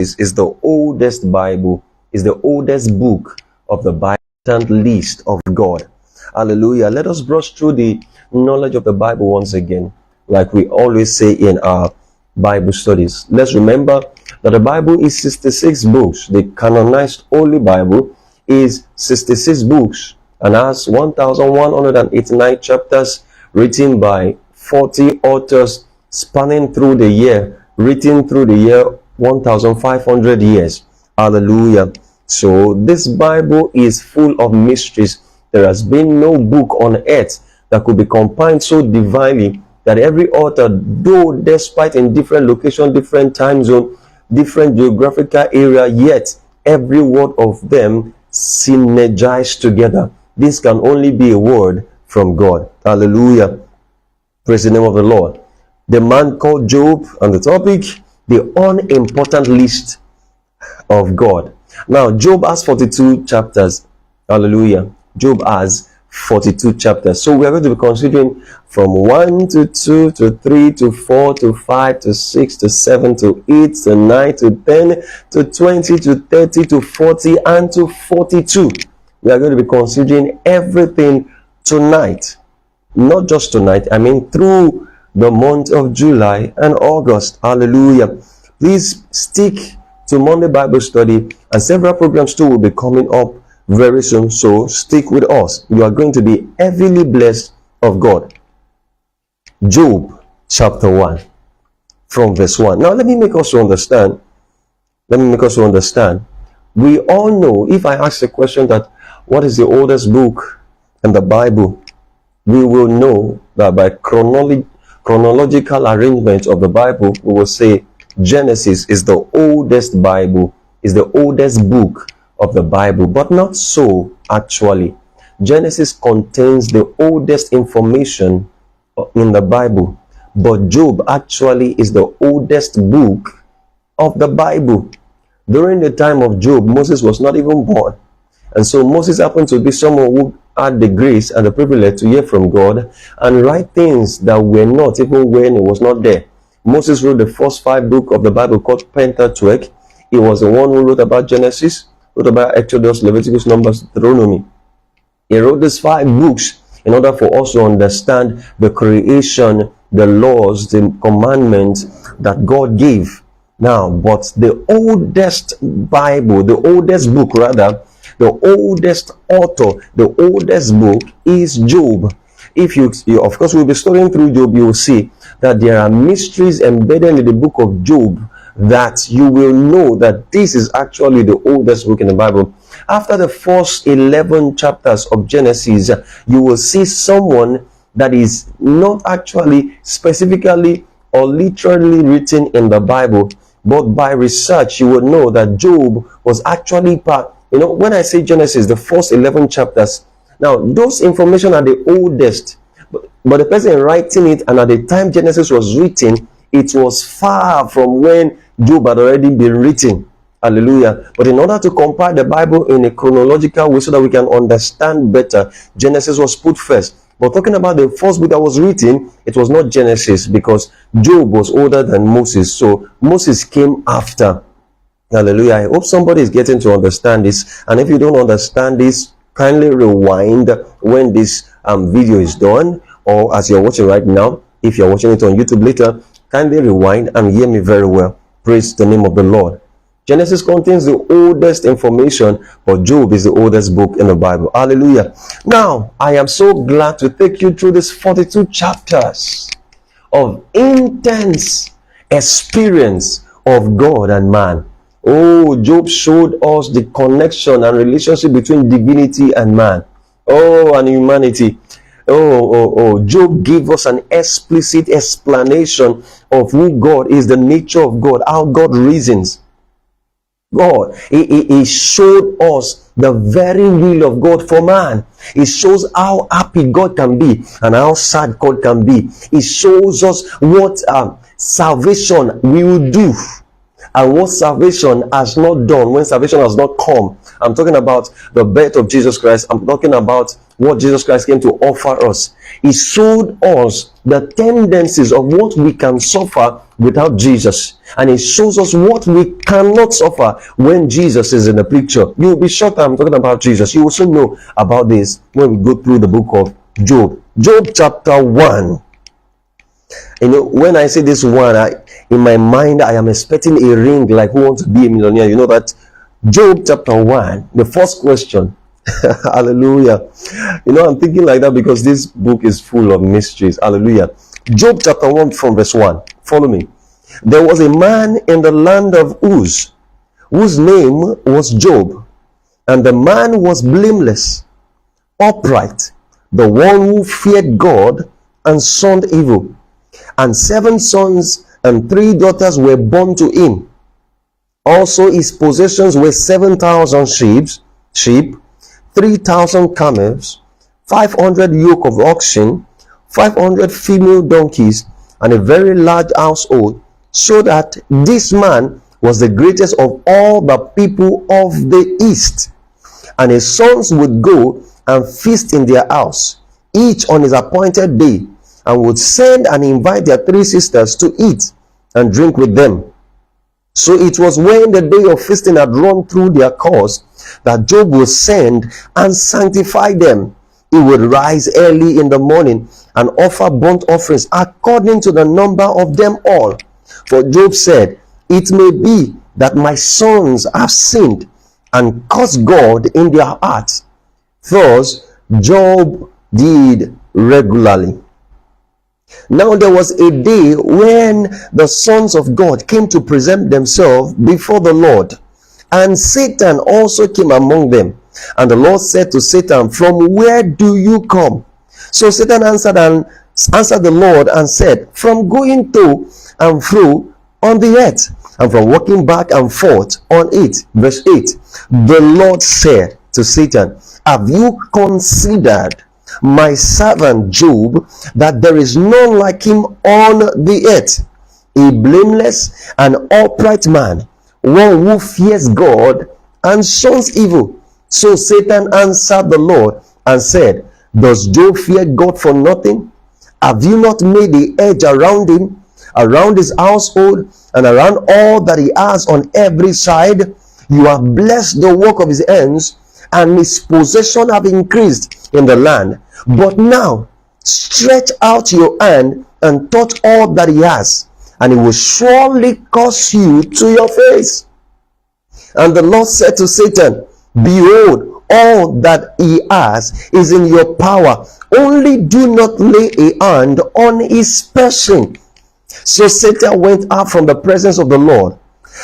is the oldest Bible, is the oldest book of the Bible list of God. Hallelujah. Let us brush through the knowledge of the Bible once again, like we always say in our Bible studies. Let's remember that the Bible is 66 books. The canonized Holy Bible is 66 books and has 1,189 chapters written by 40 authors spanning through the year, written through the year 1,500 years. Hallelujah. So this Bible is full of mysteries. There has been no book on earth that could be compiled so divinely that every author, though despite in different location, different time zone, different geographical area, yet every word of them synergized together. This can only be a word from God. Hallelujah. Praise the name of the Lord. The man called Job, and the topic, the unimportant list of God. Now, Job has 42 chapters. Hallelujah. Job has 42 chapters. So we are going to be considering from 1 to 2 to 3 to 4 to 5 to 6 to 7 to 8 to 9 to 10 to 20 to 30 to 40 and to 42. We are going to be considering everything tonight. Not just tonight, I mean through the month of July and August. Hallelujah. Please stick to Monday Bible study, and several programs too will be coming up very soon. So stick with us. You are going to be heavily blessed of God. Job chapter 1 from verse 1. Now let me make us understand. We all know, if I ask the question that what is the oldest book in the Bible, we will know that by chronological arrangement of the Bible, we will say Genesis is the oldest Bible, is the oldest book of the Bible. But not so, actually. Genesis contains the oldest information in the Bible, but Job actually is the oldest book of the Bible. During the time of Job, Moses was not even born. And so Moses happened to be someone who had the grace and the privilege to hear from God and write things that were not even when he was not there. Moses wrote the first 5 books of the Bible called Pentateuch. He was the one who wrote about Genesis, wrote about Exodus, Leviticus, Numbers, Deuteronomy. He wrote these 5 books in order for us to understand the creation, the laws, the commandments that God gave. Now, but the oldest Bible, the oldest book rather, the oldest author, the oldest book is Job. If you of course, we'll be studying through Job, you will see that there are mysteries embedded in the book of Job that you will know that this is actually the oldest book in the Bible. After the first 11 chapters of Genesis, you will see someone that is not actually specifically or literally written in the Bible, but by research you will know that Job was actually part. When I say Genesis, the first 11 chapters, now those information are the oldest, but the person writing it, and at the time Genesis was written, it was far from when Job had already been written. Hallelujah. But in order to compile the Bible in a chronological way so that we can understand better, Genesis was put first. But talking about the first book that was written, it was not Genesis, because Job was older than Moses, so Moses came after. Hallelujah. I hope somebody is getting to understand this. And if you don't understand this, kindly rewind when this video is done, or as you're watching right now. If you're watching it on YouTube later, kindly rewind and hear me very well. Praise the name of the Lord. Genesis contains the oldest information, but Job is the oldest book in the Bible. Hallelujah. Now, I am so glad to take you through these 42 chapters of intense experience of God and man. Oh, Job showed us the connection and relationship between divinity and man. Oh, and humanity. Job gave us an explicit explanation of who God is, the nature of God, how God reasons. God, he showed us the very will of God for man. He shows how happy God can be and how sad God can be. He shows us what salvation will do. and what salvation has not done, when salvation has not come. I'm talking about the birth of Jesus Christ. I'm talking about what Jesus Christ came to offer us. He showed us the tendencies of what we can suffer without Jesus, and he shows us what we cannot suffer when Jesus is in the picture. You'll be shocked I'm talking about Jesus. You also know about this when we go through the book of Job. Job chapter 1. You know, when I say this one, in my mind, I am expecting a ring like Who Wants to Be a Millionaire. You know that? Job chapter 1, the first question. Hallelujah. You know, I'm thinking like that because this book is full of mysteries. Hallelujah. Job chapter 1 from verse 1. Follow me. There was a man in the land of Uz, whose name was Job, and the man was blameless, upright, the one who feared God and shunned evil. And 7 sons and 3 daughters were born to him. Also his possessions were 7,000 sheep, 3,000 camels, 500 yoke of oxen, 500 female donkeys, and a very large household, so that this man was the greatest of all the people of the east. And his sons would go and feast in their house, each on his appointed day, and would send and invite their 3 sisters to eat and drink with them. So it was when the day of feasting had run through their course that Job would send and sanctify them. He would rise early in the morning and offer burnt offerings according to the number of them all. For Job said, "It may be that my sons have sinned and cursed God in their hearts." Thus Job did regularly. Now there was a day when the sons of God came to present themselves before the Lord, and Satan also came among them. And the Lord said to Satan, "From where do you come?" So Satan answered the Lord and said, "From going to and fro on the earth, and from walking back and forth on it." Verse 8. The Lord said to Satan, "Have you considered my servant Job, that there is none like him on the earth, a blameless and upright man, one who fears God and shuns evil?" So Satan answered the Lord and said, "Does Job fear God for nothing? Have you not made a hedge around him, around his household, and around all that he has on every side? You have blessed the work of his hands, and his possession have increased in the land. But now stretch out your hand and touch all that he has, and he will surely curse you to your face." And the Lord said to Satan, "Behold, all that he has is in your power. Only do not lay a hand on his person." So Satan went out from the presence of the Lord.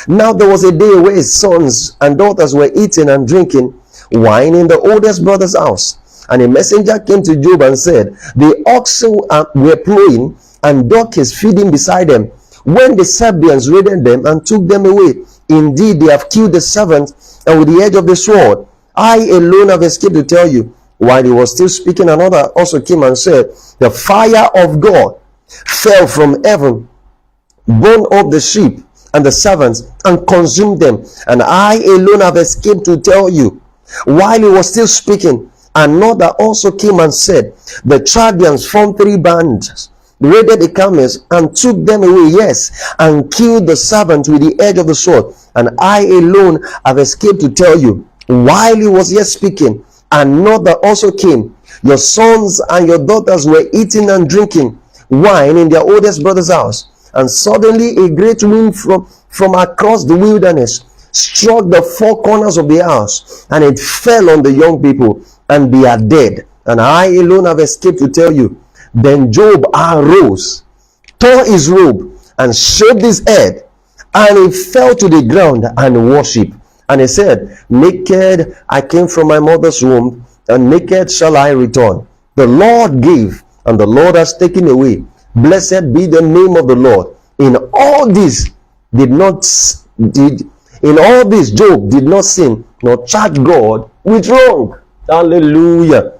Now there was a day where his sons and daughters were eating and drinking wine in the oldest brother's house. And a messenger came to Job and said, "The oxen were plowing, and donkeys feeding beside them, when the Sabeans raided them and took them away. Indeed, they have killed the servants, and with the edge of the sword. I alone have escaped to tell you." While he was still speaking, another also came and said, "The fire of God fell from heaven, burned up the sheep and the servants, and consumed them, and I alone have escaped to tell you." While he was still speaking, another also came and said, "The Chaldeans formed 3 bands, raided the camels, and took them away, yes, and killed the servants with the edge of the sword, and I alone have escaped to tell you." While he was yet speaking, another also came. Your sons and your daughters were eating and drinking wine in their oldest brother's house, and suddenly a great wind from across the wilderness struck the 4 corners of the house, and it fell on the young people, and they are dead, and I alone have escaped to tell you. Then Job arose, tore his robe, and shaved his head, and he fell to the ground and worshipped. And he said, "Naked I came from my mother's womb, and naked shall I return. The Lord gave, and the Lord has taken away. Blessed be the name of the Lord." In all this Job did not sin, nor charge God with wrong. Hallelujah.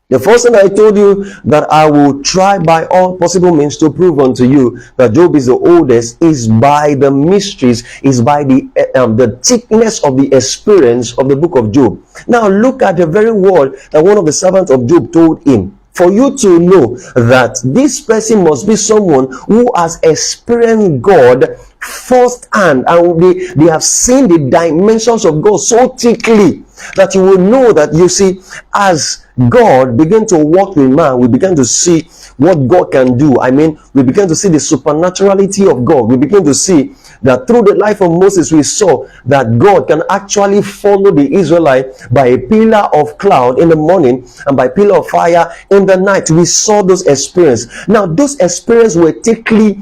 The first thing I told you that I will try by all possible means to prove unto you that Job is the oldest is by the mysteries, is by the thickness of the experience of the book of Job. Now look at the very word that one of the servants of Job told him. For you to know that this person must be someone who has experienced God firsthand, and they have seen the dimensions of God so thickly that you will know that, you see, as God began to walk with man, we began to see what God can do. I mean, we began to see the supernaturality of God. We began to see that through the life of Moses, we saw that God can actually follow the Israelite by a pillar of cloud in the morning and by pillar of fire in the night. We saw those experiences. Now, those experiences were thickly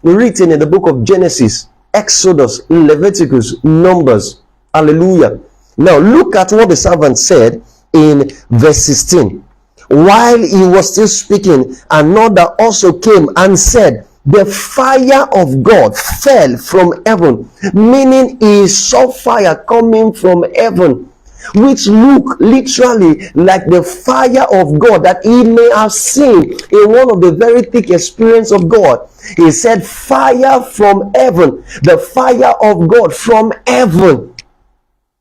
written in the book of Genesis, Exodus, Leviticus, Numbers. Hallelujah. Now, look at what the servant said in verse 16. While he was still speaking, another also came and said, the fire of God fell from heaven, meaning he saw fire coming from heaven, which looked literally like the fire of God that he may have seen in one of the very thick experience of God. He said, fire from heaven, the fire of God from heaven.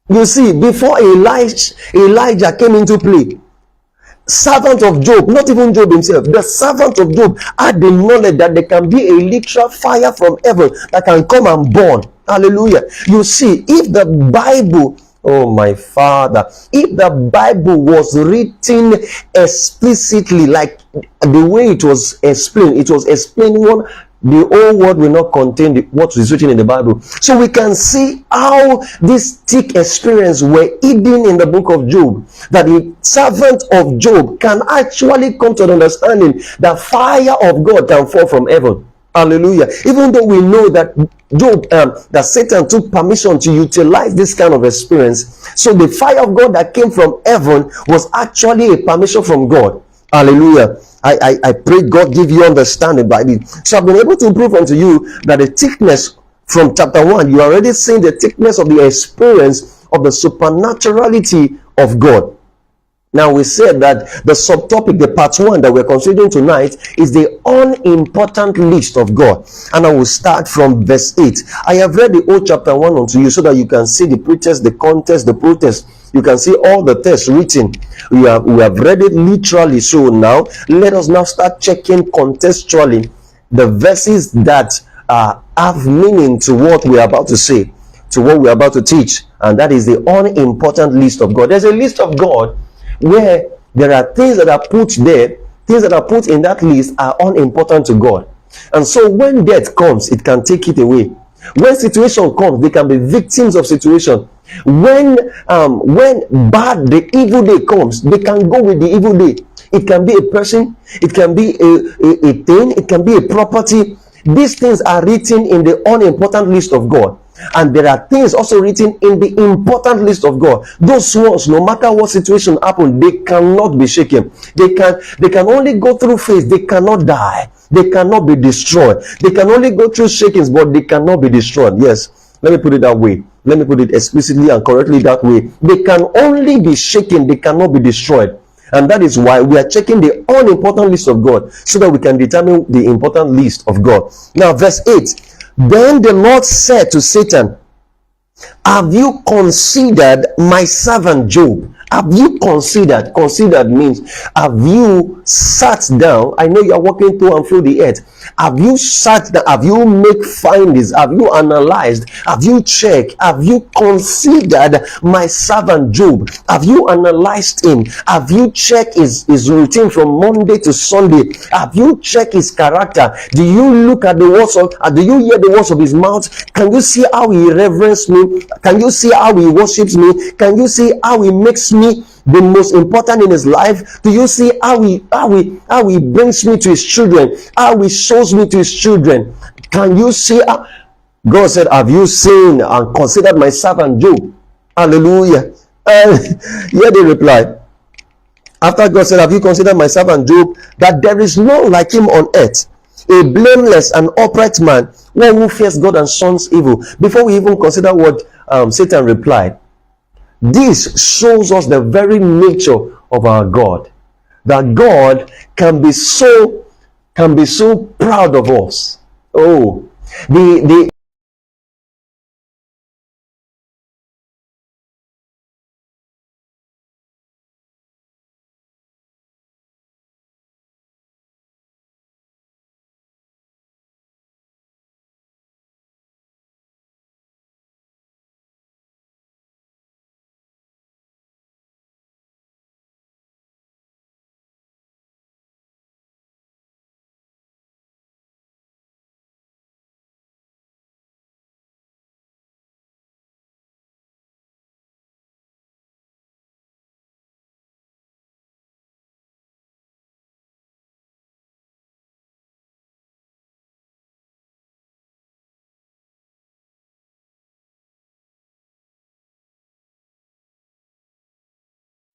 You see, before Elijah came into play, servant of Job, not even Job himself, the servant of Job had the knowledge that there can be a literal fire from heaven that can come and burn. Hallelujah. You see, if the Bible, oh my Father, if the Bible was written explicitly like the way it was explained, one. The whole world will not contain what is written in the Bible. So we can see how this thick experience were hidden in the book of Job, that the servant of Job can actually come to the understanding that fire of God can fall from heaven. Hallelujah. Even though we know that Job, that Satan took permission to utilize this kind of experience, so the fire of God that came from heaven was actually a permission from God. Hallelujah. I pray God give you understanding by this. So I've been able to prove unto you that the thickness from chapter 1, you are already seeing the thickness of the experience of the supernaturality of God. Now we said that the subtopic, the part 1 that we're considering tonight, is the unimportant list of God. And I will start from verse 8. I have read the whole chapter 1 unto you so that you can see the pretext, the context, the protest. You can see all the text written. We have read it literally. So now let us now start checking contextually the verses that have meaning to what we are about to say, to what we are about to teach. And that is the unimportant list of God. There's a list of God where there are things that are put there, things that are put in that list are unimportant to God. And so when death comes, it can take it away. When situation comes, they can be victims of situation. When the evil day comes, they can go with the evil day. It can be a person, it can be a thing, it can be a property. These things are written in the unimportant list of God. And there are things also written in the important list of God. Those ones, no matter what situation happens, they cannot be shaken. They can only go through phase. They cannot die. They cannot be destroyed. They can only go through shakings, but they cannot be destroyed. Yes, let me put it that way. Let me put it explicitly and correctly that way. They can only be shaken. They cannot be destroyed. And that is why we are checking the unimportant list of God, so that we can determine the important list of God. Now, verse 8. Then the Lord said to Satan, have you considered my servant Job? Have you considered? Considered means, have you sat down? I know you are walking through and through the earth. Have you sat down? Have you make findings? Have you analyzed? Have you checked? Have you considered my servant Job? Have you analyzed him? Have you checked his routine from Monday to Sunday? Have you checked his character? Do you look at the words of, do you hear the words of his mouth? Can you see how he reverences me? Can you see how he worships me? Can you see how he makes me the most important in his life? Do you see how he brings me to his children, how he shows me to his children? Can you see how God said, have you seen and considered my servant Job? Hallelujah. And here they replied, after God said, have you considered my servant Job, that there is none like him on earth, a blameless and upright man, one who fears God and shuns evil. Before we even consider what Satan replied, this shows us the very nature of our God, that God can be so proud of us. Oh, the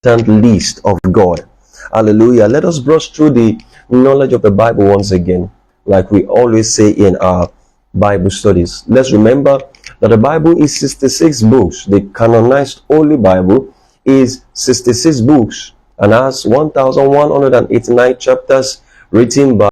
list of God. Hallelujah. Let us brush through the knowledge of the Bible once again, like we always say in our Bible studies. Let's remember that the Bible is 66 books. The canonized Holy Bible is 66 books and has 1,189 chapters written by